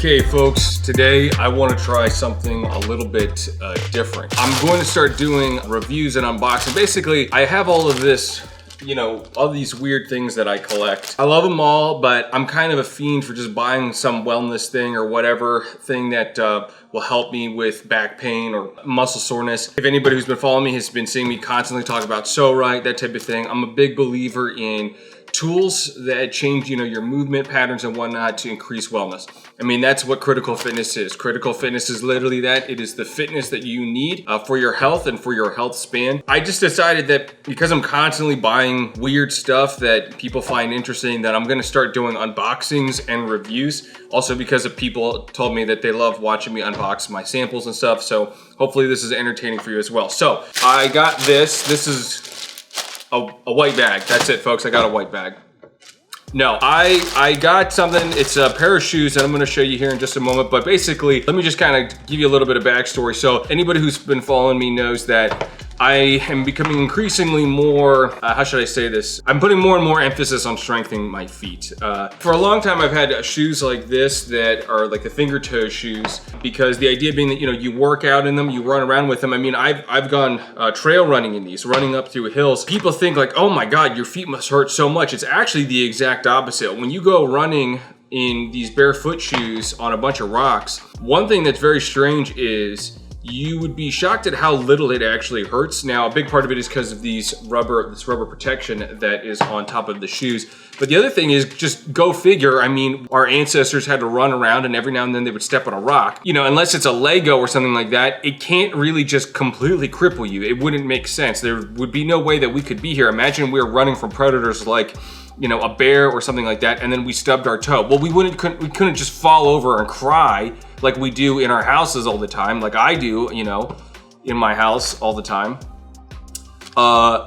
Okay folks, today I want to try something a little bit different. I'm going to start doing reviews and unboxing. Basically, I have all of this, all these weird things that I collect. I love them all, but I'm kind of a fiend for just buying some wellness thing or whatever thing that will help me with back pain or muscle soreness. If anybody who's been following me has been seeing me constantly talk about So Right, that type of thing, I'm a big believer in tools that change, your movement patterns and whatnot to increase wellness. I mean, that's what critical fitness is. Critical fitness is literally that. It is the fitness that you need for your health and for your health span. I just decided that because I'm constantly buying weird stuff that people find interesting, that I'm gonna start doing unboxings and reviews. Also because of people told me that they love watching me unbox my samples and stuff. So hopefully this is entertaining for you as well. So I got this. This is a white bag. That's it, folks. I got a white bag. No, I got something. It's a pair of shoes that I'm going to show you here in just a moment. But basically, let me just kind of give you a little bit of backstory. So anybody who's been following me knows that I am becoming increasingly more, how should I say this? I'm putting more and more emphasis on strengthening my feet. For a long time, I've had shoes like this that are like the finger toe shoes, because the idea being that, you work out in them, you run around with them. I mean, I've gone trail running in these, running up through hills. People think like, oh my God, your feet must hurt so much. It's actually the exact opposite. When you go running in these barefoot shoes on a bunch of rocks, one thing that's very strange is you would be shocked at how little it actually hurts. Now, a big part of it is because of this rubber protection that is on top of the shoes. But the other thing is, just go figure, I mean, our ancestors had to run around and every now and then they would step on a rock. Unless it's a Lego or something like that, it can't really just completely cripple you. It wouldn't make sense. There would be no way that we could be here. Imagine we were running from predators like, a bear or something like that, and then we stubbed our toe. Well, we couldn't just fall over and cry like we do in our houses all the time, like I do, in my house all the time.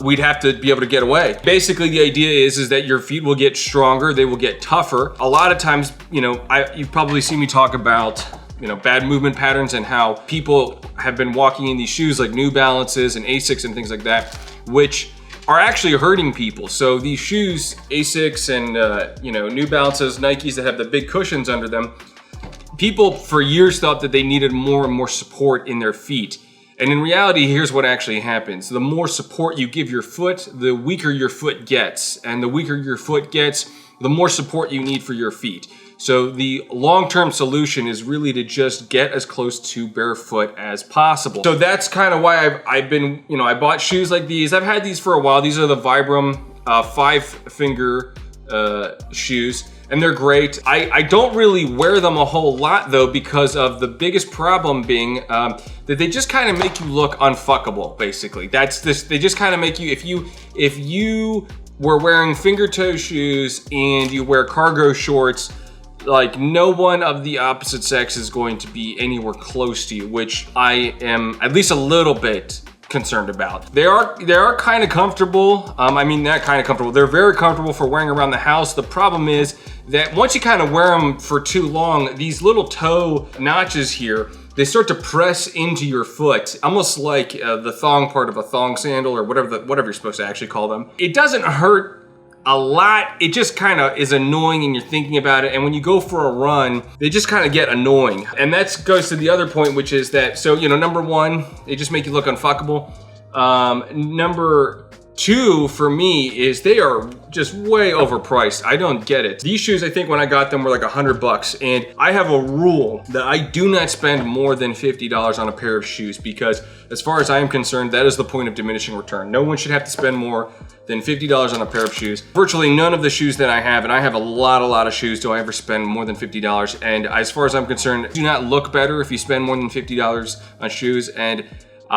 We'd have to be able to get away. Basically, the idea is that your feet will get stronger, they will get tougher. A lot of times, you've probably seen me talk about bad movement patterns and how people have been walking in these shoes like New Balances and Asics and things like that, which are actually hurting people. So these shoes, Asics and New Balances, Nikes that have the big cushions under them, people for years thought that they needed more and more support in their feet. And in reality, here's what actually happens. The more support you give your foot, the weaker your foot gets. And the weaker your foot gets, the more support you need for your feet. So the long-term solution is really to just get as close to barefoot as possible. So that's kind of why I've been, I bought shoes like these. I've had these for a while. These are the Vibram 5-finger shoes, and they're great. I don't really wear them a whole lot though, because of the biggest problem being that they just kind of make you look unfuckable, basically. They just kind of make you, if you were wearing finger toe shoes and you wear cargo shorts, like no one of the opposite sex is going to be anywhere close to you, which I am at least a little bit concerned about. They are kind of comfortable. Not kind of comfortable. They're very comfortable for wearing around the house. The problem is that once you kind of wear them for too long, these little toe notches here, they start to press into your foot, almost like the thong part of a thong sandal or whatever you're supposed to actually call them. It doesn't hurt a lot. It just kind of is annoying and you're thinking about it. And when you go for a run, they just kind of get annoying. And that goes to the other point, which is that, so, number one, they just make you look unfuckable. Number two, for me, is they are just way overpriced. I don't get it. These shoes, I think when I got them were like $100, and I have a rule that I do not spend more than $50 on a pair of shoes, because as far as I am concerned, that is the point of diminishing return. No one should have to spend more than $50 on a pair of shoes. Virtually none of the shoes that I have, and I have a lot of shoes, do I ever spend more than $50. And as far as I'm concerned, do not look better if you spend more than $50 on shoes. And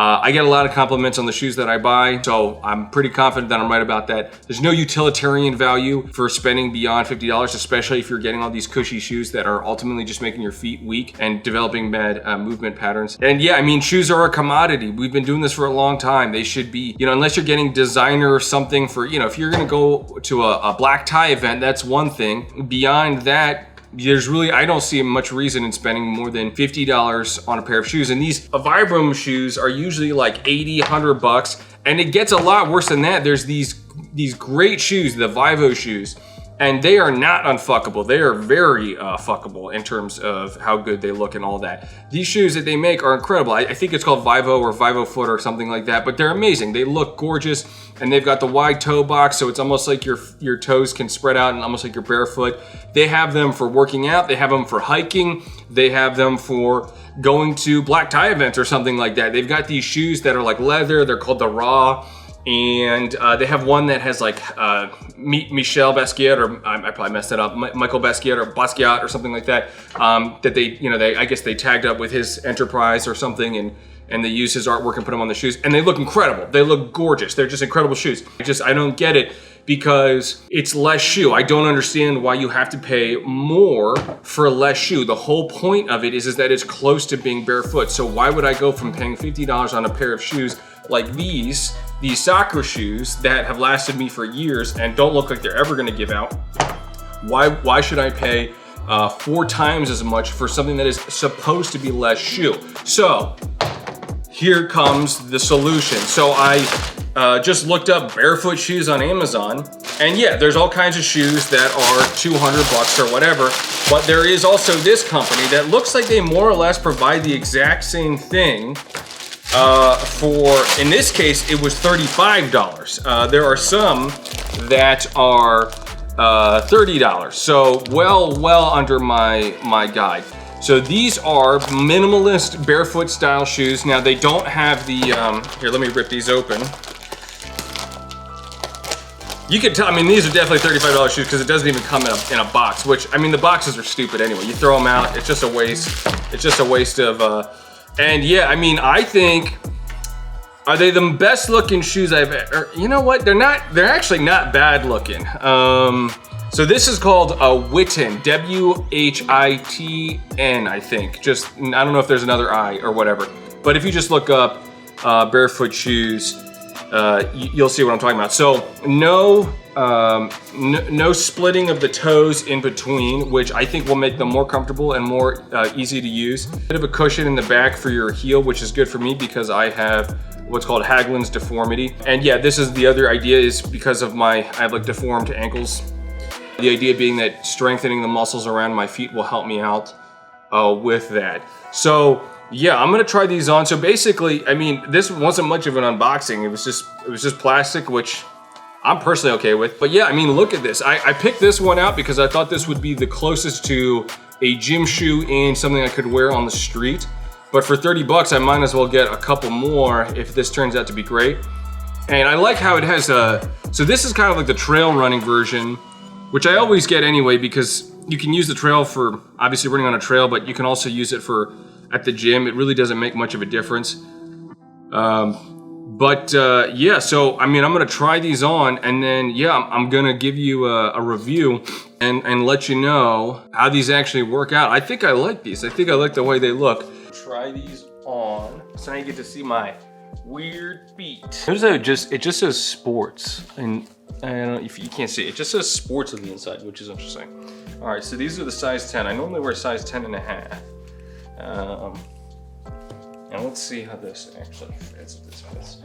I get a lot of compliments on the shoes that I buy, so I'm pretty confident that I'm right about that. There's no utilitarian value for spending beyond $50, especially if you're getting all these cushy shoes that are ultimately just making your feet weak and developing bad movement patterns. And yeah, shoes are a commodity. We've been doing this for a long time. They should be, unless you're getting designer or something for, if you're gonna go to a black tie event, that's one thing. Beyond that, I don't see much reason in spending more than $50 on a pair of shoes. And these Vibram shoes are usually like $80, $100, and it gets a lot worse than that. There's these great shoes, the Vivo shoes, And they are not unfuckable. They are very fuckable in terms of how good they look and all that. These shoes that they make are incredible. I think it's called Vivo or Vivo Foot or something like that, but they're amazing. They look gorgeous, and they've got the wide toe box, so it's almost like your toes can spread out and almost like you're barefoot. They have them for working out. They have them for hiking. They have them for going to black tie events or something like that. They've got these shoes that are like leather. They're called the Raw. And they have one that has like Michel Basquiat, or I probably messed that up, Michael Basquiat or Basquiat or something like that. That they, I guess they tagged up with his enterprise or something, and they use his artwork and put them on the shoes, and they look incredible. They look gorgeous. They're just incredible shoes. I don't get it because it's less shoe. I don't understand why you have to pay more for less shoe. The whole point of it is that it's close to being barefoot. So why would I go from paying $50 on a pair of shoes like these soccer shoes that have lasted me for years and don't look like they're ever gonna give out? Why should I pay 4 times as much for something that is supposed to be less shoe? So here comes the solution. So I just looked up barefoot shoes on Amazon, and yeah, there's all kinds of shoes that are $200 or whatever, but there is also this company that looks like they more or less provide the exact same thing for, in this case, it was $35. There are some that are $30, so well under my guide. So these are minimalist barefoot style shoes. Now they don't have the, here, let me rip these open. You can tell, I mean, these are definitely $35 shoes because it doesn't even come in a box, which, I mean, the boxes are stupid anyway. You throw them out, it's just a waste. It's just a waste of, and yeah, I mean, I think, are they the best looking shoes I've ever, you know what? They're actually not bad looking. So this is called a Whitin, W-H-I-T-N, I think. Just, I don't know if there's another I or whatever. But if you just look up barefoot shoes, you'll see what I'm talking about. So no splitting of the toes in between, which I think will make them more comfortable and more easy to use. A bit of a cushion in the back for your heel, which is good for me because I have what's called Haglund's deformity. And yeah, this is the other idea, is because of I have like deformed ankles. The idea being that strengthening the muscles around my feet will help me out with that. So yeah, I'm gonna try these on. So basically, I mean, this wasn't much of an unboxing. It was just plastic, which I'm personally okay with. But yeah, I mean, look at this. I picked this one out because I thought this would be the closest to a gym shoe and something I could wear on the street. But for 30 bucks, I might as well get a couple more if this turns out to be great. And I like how it has so this is kind of like the trail running version, which I always get anyway, because you can use the trail for obviously running on a trail, but you can also use it for at the gym. It really doesn't make much of a difference. Yeah, so I mean, I'm gonna try these on, and then yeah, I'm gonna give you a review and let you know how these actually work out. I think I like these. I think I like the way they look. Try these on. So now you get to see my weird feet. Notice how it just says sports, and I don't know if you can't see it. It just says sports on the inside, which is interesting. All right, so these are the size 10. I normally wear size 10 and a half. And let's see how this actually fits. This fits.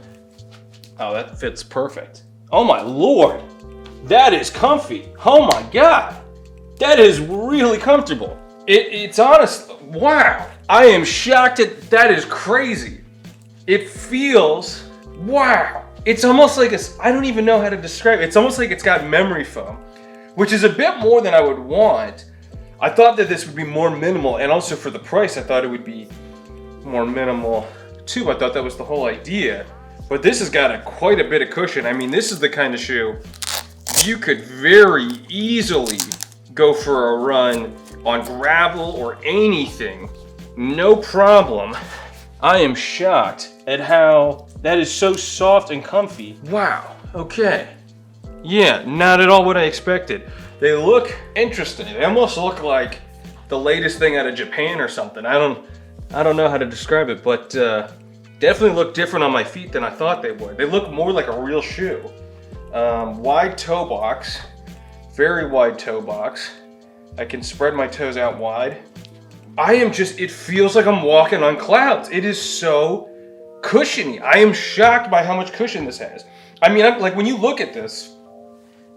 Oh, that fits perfect. Oh my Lord, that is comfy. Oh my God, that is really comfortable. It's honest, wow. I am shocked at, that is crazy. It feels, wow. It's almost like I don't even know how to describe it. It's almost like it's got memory foam, which is a bit more than I would want. I thought that this would be more minimal, and also for the price, I thought it would be more minimal too. I thought that was the whole idea. But this has got quite a bit of cushion. I mean, this is the kind of shoe you could very easily go for a run on gravel or anything. No problem. I am shocked at how that is so soft and comfy. Wow, okay. Yeah, not at all what I expected. They look interesting. They almost look like the latest thing out of Japan or something. I don't know how to describe it, but definitely look different on my feet than I thought they would. They look more like a real shoe. Wide toe box, very wide toe box. I can spread my toes out wide. It feels like I'm walking on clouds. It is so cushiony. I am shocked by how much cushion this has. I mean, like when you look at this,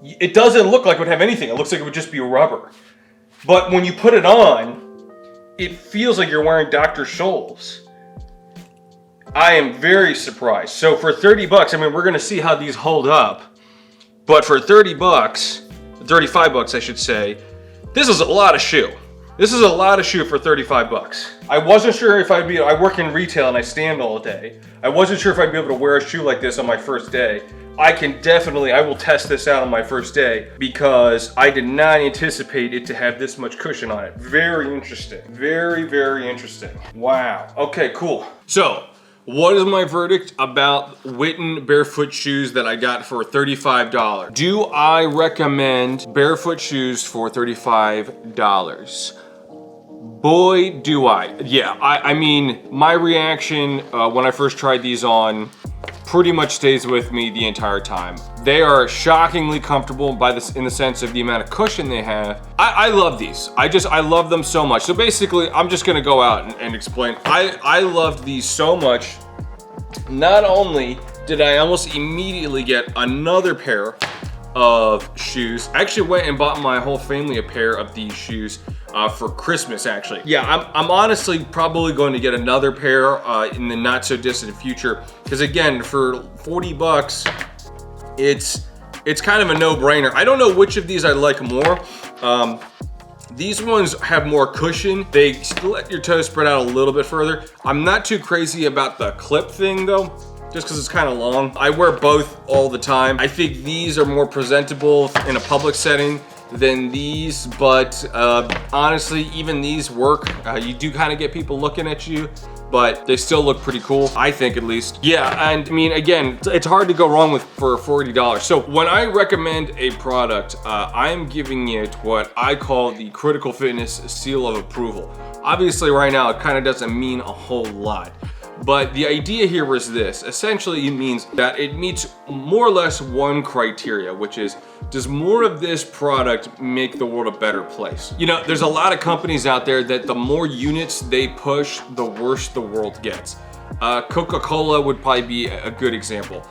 it doesn't look like it would have anything. It looks like it would just be rubber. But when you put it on, it feels like you're wearing Dr. Scholl's. I am very surprised. So for 30 bucks, I mean, we're gonna see how these hold up. But for 30 bucks, 35 bucks I should say, this is a lot of shoe. This is a lot of shoe for 35 bucks. I wasn't sure if I work in retail and I stand all day. I wasn't sure if I'd be able to wear a shoe like this on my first day. I will test this out on my first day because I did not anticipate it to have this much cushion on it. Very interesting. Very, very interesting. Wow. Okay, cool. So, what is my verdict about Whitin Barefoot shoes that I got for $35? Do I recommend Barefoot shoes for $35? Boy, do I. Yeah, I mean, my reaction when I first tried these on pretty much stays with me the entire time. They are shockingly comfortable in the sense of the amount of cushion they have. I love these. I love them so much. So basically, I'm just gonna go out and explain. I loved these so much. Not only did I almost immediately get another pair of shoes, I actually went and bought my whole family a pair of these shoes for Christmas, actually. Yeah, I'm honestly probably going to get another pair in the not so distant future, because again, for 40 bucks, it's kind of a no-brainer. I don't know which of these I like more. These ones have more cushion. They let your toes spread out a little bit further. I'm not too crazy about the clip thing though, just because it's kind of long. I wear both all the time. I think these are more presentable in a public setting than these, but honestly, even these work. You do kind of get people looking at you, but they still look pretty cool, I think, at least. Yeah, and I mean, again, it's hard to go wrong for $40. So when I recommend a product, I'm giving it what I call the critical fitness seal of approval. Obviously, right now, it kind of doesn't mean a whole lot. But the idea here is this. Essentially, it means that it meets more or less one criteria, which is, does more of this product make the world a better place? You know, there's a lot of companies out there that the more units they push, the worse the world gets. Coca-Cola would probably be a good example.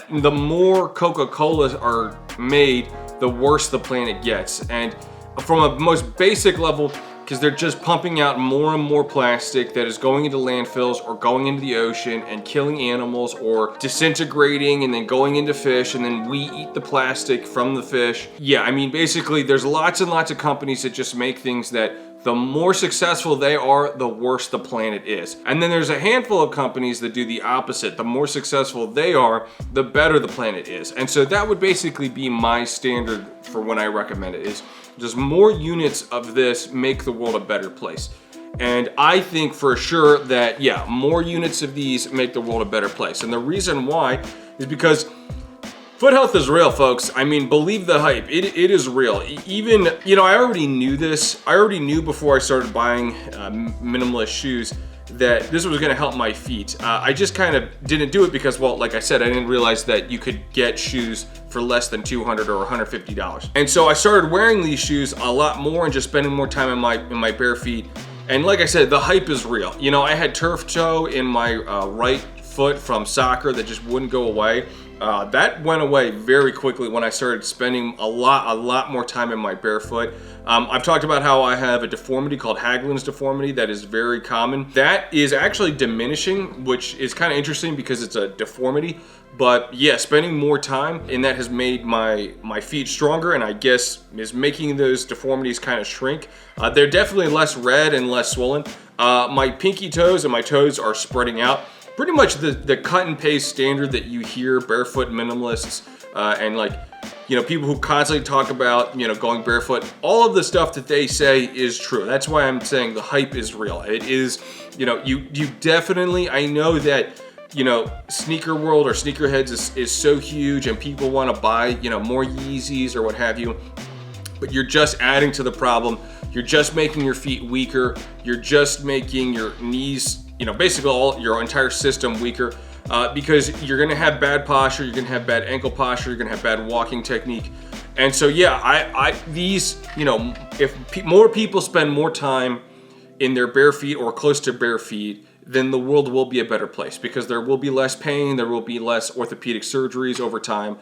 The more Coca-Colas are made, the worse the planet gets. And from a most basic level, because they're just pumping out more and more plastic that is going into landfills or going into the ocean and killing animals or disintegrating and then going into fish, and then we eat the plastic from the fish. Yeah, I mean, basically there's lots and lots of companies that just make things that the more successful they are, the worse the planet is. And then there's a handful of companies that do the opposite. The more successful they are, the better the planet is. And so that would basically be my standard for when I recommend it, is does more units of this make the world a better place? And I think for sure that, yeah, more units of these make the world a better place. And the reason why is because foot health is real, folks. I mean, believe the hype. It is real. Even, you know, I already knew this. I already knew before I started buying minimalist shoes that this was gonna help my feet. I just kind of didn't do it because, well, like I said, I didn't realize that you could get shoes for less than $200 or $150. And so I started wearing these shoes a lot more and just spending more time in my bare feet. And like I said, the hype is real. You know, I had turf toe in my right foot from soccer that just wouldn't go away. That went away very quickly when I started spending a lot more time in my barefoot. I've talked about how I have a deformity called Hagelin's deformity that is very common. That is actually diminishing, which is kind of interesting because it's a deformity. But yeah, spending more time, and that has made my feet stronger, and I guess is making those deformities kind of shrink. They're definitely less red and less swollen. My pinky toes and my toes are spreading out. Pretty much the cut and paste standard that you hear barefoot minimalists and, like, you know, people who constantly talk about, you know, going barefoot, all of the stuff that they say is true. That's why I'm saying the hype is real. It is, you know, you definitely, I know that, you know, sneaker world or sneakerheads is so huge and people want to buy, you know, more Yeezys or what have you, but you're just adding to the problem. You're just making your feet weaker. You're just making your knees, you know, basically your entire system weaker, because you're gonna have bad posture, you're gonna have bad ankle posture, you're gonna have bad walking technique. And so yeah, these, you know, if more people spend more time in their bare feet or close to bare feet, then the world will be a better place, because there will be less pain, there will be less orthopedic surgeries over time.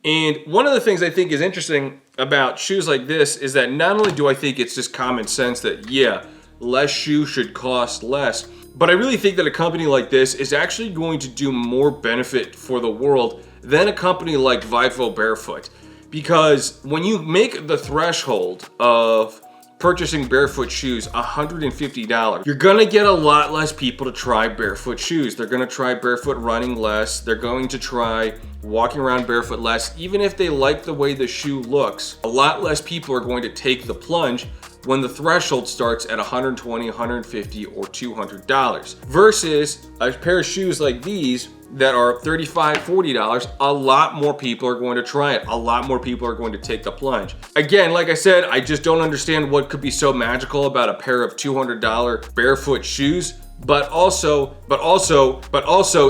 And one of the things I think is interesting about shoes like this is that not only do I think it's just common sense that, yeah, less shoe should cost less, but I really think that a company like this is actually going to do more benefit for the world than a company like Barefoot. Because when you make the threshold of purchasing barefoot shoes $150, you're gonna get a lot less people to try barefoot shoes. They're gonna try barefoot running less. They're going to try walking around barefoot less. Even if they like the way the shoe looks, a lot less people are going to take the plunge when the threshold starts at $120, $150, or $200. Versus a pair of shoes like these that are $35, $40, a lot more people are going to try it. A lot more people are going to take the plunge. Again, like I said, I just don't understand what could be so magical about a pair of $200 barefoot shoes. But also,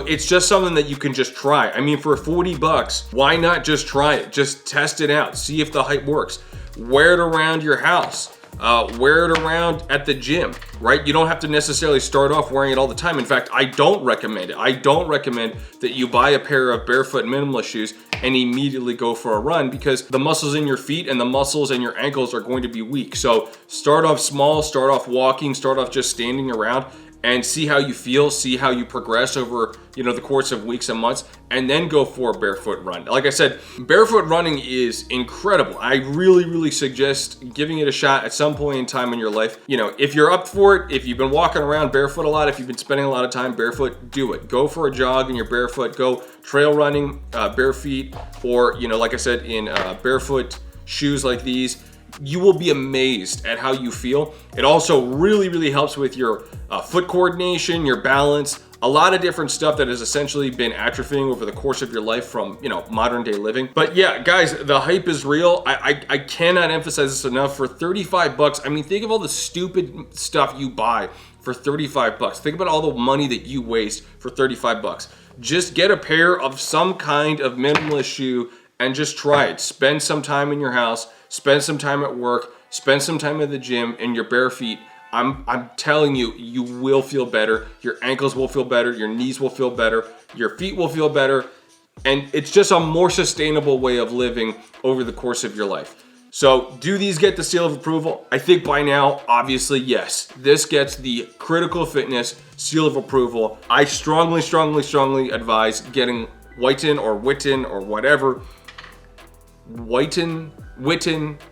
it's just something that you can just try. I mean, for 40 bucks, why not just try it? Just test it out, see if the hype works. Wear it around your house. Wear it around at the gym, right? You don't have to necessarily start off wearing it all the time. In fact, I don't recommend it. I don't recommend that you buy a pair of Barefoot Minimalist shoes and immediately go for a run, because the muscles in your feet and the muscles in your ankles are going to be weak. So start off small, start off walking, start off just standing around, and see how you feel, see how you progress over, the course of weeks and months, and then go for a barefoot run. Like I said, barefoot running is incredible. I really, really suggest giving it a shot at some point in time in your life. If you're up for it, if you've been walking around barefoot a lot, if you've been spending a lot of time barefoot, do it. Go for a jog in your barefoot, go trail running bare feet, or, like I said, in barefoot shoes like these. You will be amazed at how you feel. It also really, really helps with your foot coordination, your balance, a lot of different stuff that has essentially been atrophying over the course of your life from, modern day living. But yeah, guys, the hype is real. I cannot emphasize this enough. For 35 bucks, I mean, think of all the stupid stuff you buy for 35 bucks. Think about all the money that you waste for 35 bucks. Just get a pair of some kind of minimalist shoe and just try it. Spend some time in your house, spend some time at work, spend some time at the gym in your bare feet. I'm telling you, you will feel better. Your ankles will feel better. Your knees will feel better. Your feet will feel better. And it's just a more sustainable way of living over the course of your life. So do these get the seal of approval? I think by now, obviously, yes. This gets the critical fitness seal of approval. I strongly, strongly, strongly advise getting Whitin or whatever. Whitin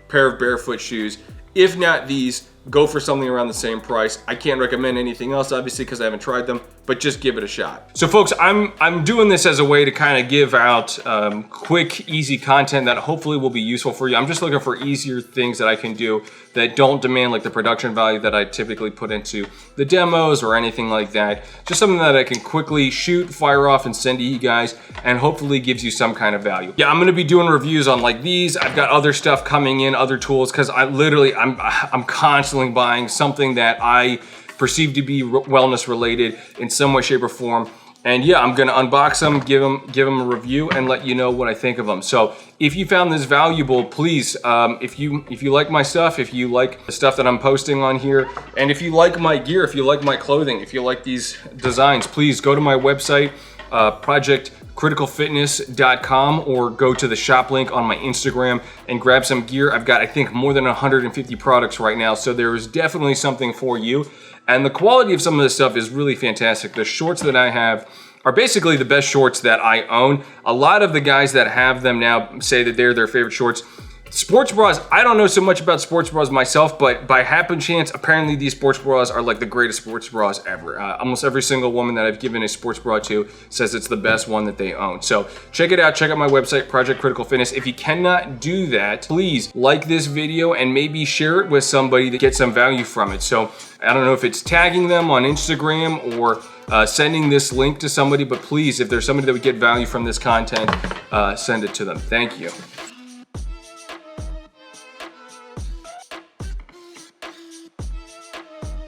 pair of barefoot shoes. If not these, go for something around the same price. I can't recommend anything else, obviously, because I haven't tried them, but just give it a shot. So folks, I'm doing this as a way to kind of give out quick, easy content that hopefully will be useful for you. I'm just looking for easier things that I can do that don't demand like the production value that I typically put into the demos or anything like that. Just something that I can quickly shoot, fire off, and send to you guys, and hopefully gives you some kind of value. Yeah, I'm gonna be doing reviews on like these. I've got other stuff coming in, other tools, because I'm constantly buying something that I perceive to be wellness related in some way, shape, or form. And yeah, I'm gonna unbox them, give them a review, and let you know what I think of them. So if you found this valuable, please, if you like my stuff, if you like the stuff that I'm posting on here, and if you like my gear, if you like my clothing, if you like these designs, please go to my website, projectcriticalfitness.com, or go to the shop link on my Instagram and grab some gear. I've got, I think, more than 150 products right now, so there is definitely something for you. And the quality of some of this stuff is really fantastic. The shorts that I have are basically the best shorts that I own. A lot of the guys that have them now say that they're their favorite shorts. Sports bras, I don't know so much about sports bras myself, but by happen chance, apparently these sports bras are like the greatest sports bras ever. Almost every single woman that I've given a sports bra to says it's the best one that they own. So check it out, check out my website, Project Critical Fitness. If you cannot do that, please like this video and maybe share it with somebody to get some value from it. So I don't know if it's tagging them on Instagram or sending this link to somebody, but please, if there's somebody that would get value from this content, send it to them. Thank you.